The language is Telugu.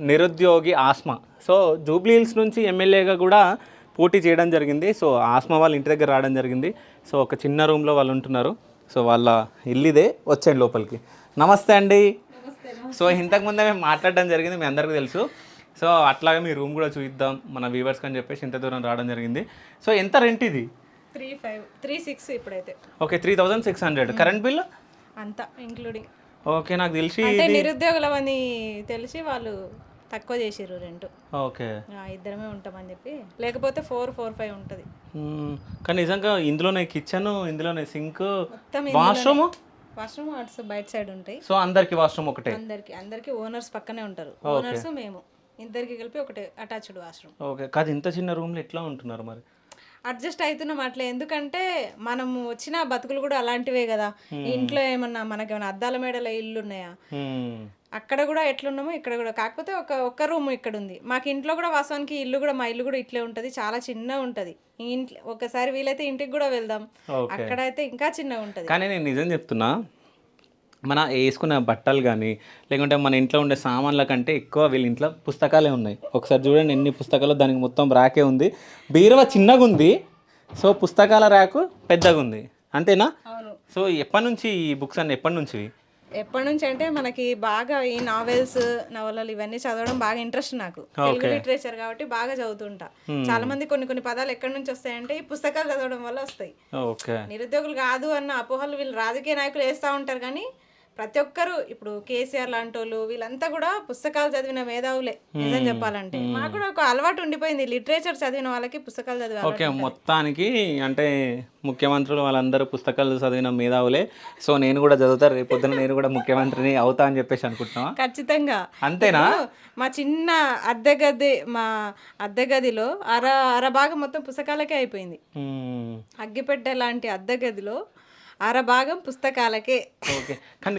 నిరుద్యోగి ఆస్మ. సో జూబ్లీ హిల్స్ నుంచి ఎమ్మెల్యేగా కూడా పోటీ చేయడం జరిగింది. సో ఆస్మ వాళ్ళ ఇంటి దగ్గర రావడం జరిగింది. సో ఒక చిన్న రూమ్లో వాళ్ళు ఉంటున్నారు. సో వాళ్ళ ఇల్లుదే, వచ్చేయండి లోపలికి. నమస్తే అండి. సో ఇంతకుముందే మేము మాట్లాడడం జరిగింది, మీ అందరికీ తెలుసు. సో అట్లాగే మీ రూమ్ కూడా చూద్దాం మన వ్యూవర్స్కి అని చెప్పేసి ఇంత దూరం రావడం జరిగింది. సో ఎంత రెంట్ ఇది? 3,600 ఇప్పుడైతే. ఓకే, 3,600. కరెంట్ బిల్ అంతా ఇంక్లూడింగ్. ఓకే, నాకు తెలిసి అంటే నిరుద్యోగులమని తెలిసి వాళ్ళు తక్కువ చేసిర్రు రెంట్. ఓకే, ఇద్దరమే ఉంటామని చెప్పి, లేకపోతే 4-5 ఉంటుంది. కానీ నిజంగా ఇందులోనే కిచెన్, ఇందులోనే సింక్, వాష్రూమ్ అట్స్ బయట సైడ్ ఉంటాయి. సో అందరికి వాష్రూమ్ ఒకటే? అందరికి ఓనర్స్ పక్కనే ఉంటారు. ఓనర్స్ మేము ఇద్దరికి కలిపి ఒకటే అటాచ్డ్ వాష్రూమ్. ఓకే, కాదు ఇంత చిన్న రూమ్లో ఎట్లా ఉంటున్నారు మరి? అడ్జస్ట్ అవుతున్నాం అట్లా. ఎందుకంటే మనము వచ్చిన బతుకులు కూడా అలాంటివే కదా. ఇంట్లో ఏమన్నా మనకేమన్నా అద్దాల మేడల ఇల్లు ఉన్నాయా? అక్కడ కూడా ఎట్లున్నామో ఇక్కడ కూడా. కాకపోతే ఒక్క రూమ్ ఇక్కడ ఉంది మాకు. ఇంట్లో కూడా వాస్తవానికి ఇల్లు కూడా, మా ఇల్లు కూడా ఇట్లే ఉంటుంది, చాలా చిన్న ఉంటుంది. ఇంట్లో ఒకసారి వీలైతే ఇంటికి కూడా వెళ్దాం, అక్కడైతే ఇంకా చిన్నగా ఉంటుంది. కానీ నేను నిజం చెప్తున్నా, మన వేసుకున్న బట్టలు కానీ లేకుంటే మన ఇంట్లో ఉండే సామాన్ల కంటే ఎక్కువ వీళ్ళ ఇంట్లో పుస్తకాలే ఉన్నాయి. ఒకసారి చూడండి ఎన్ని పుస్తకాలు, దానికి మొత్తం ర్యాకే ఉంది. బీరువా చిన్నగా ఉంది, సో పుస్తకాల ర్యాకు పెద్దగా ఉంది, అంతేనా? అవును. సో ఎప్పటి నుంచి ఈ బుక్స్ అన్నీ ఎప్పటి నుంచి అంటే మనకి బాగా ఈ నావెల్స్, నవలలు ఇవన్నీ చదవడం బాగా ఇంట్రెస్ట్ నాకు. తెలుగు లిటరేచర్ కాబట్టి బాగా చదువుతుంటా. చాలా మంది కొన్ని పదాలు ఎక్కడి నుంచి వస్తాయంటే ఈ పుస్తకాలు చదవడం వల్ల వస్తాయి. నిరుద్యోగులు కాదు అన్న అపోహలు వీళ్ళు రాజకీయ నాయకులు వేస్తూ ఉంటారు. కానీ ప్రతి ఒక్కరు, ఇప్పుడు కేసీఆర్ లాంటి వాళ్ళు వీళ్ళంతా కూడా పుస్తకాలు చదివిన మేధావులే. నిజం చెప్పాలంటే మాకు కూడా ఒక అలవాటు ఉండిపోయింది, లిటరేచర్ చదివిన వాళ్ళకి పుస్తకాలు చదివి. ఓకే, మొత్తానికి అంటే ముఖ్యమంత్రులు వాళ్ళందరూ పుస్తకాలు చదివిన మేధావులే. సో నేను కూడా చదువుతాను, రేపు పొద్దున నేను కూడా ముఖ్యమంత్రిని అవుతా అని చెప్పేసి అనుకుంటున్నా. ఖచ్చితంగా. అంతేనా? మా చిన్న మా అద్దె గదిలో అర భాగం మొత్తం పుస్తకాలకే అయిపోయింది. అగ్గిపెట్టె లాంటి అద్దె గదిలో అర భాగం పుస్తకాలకే. ఓకే, కానీ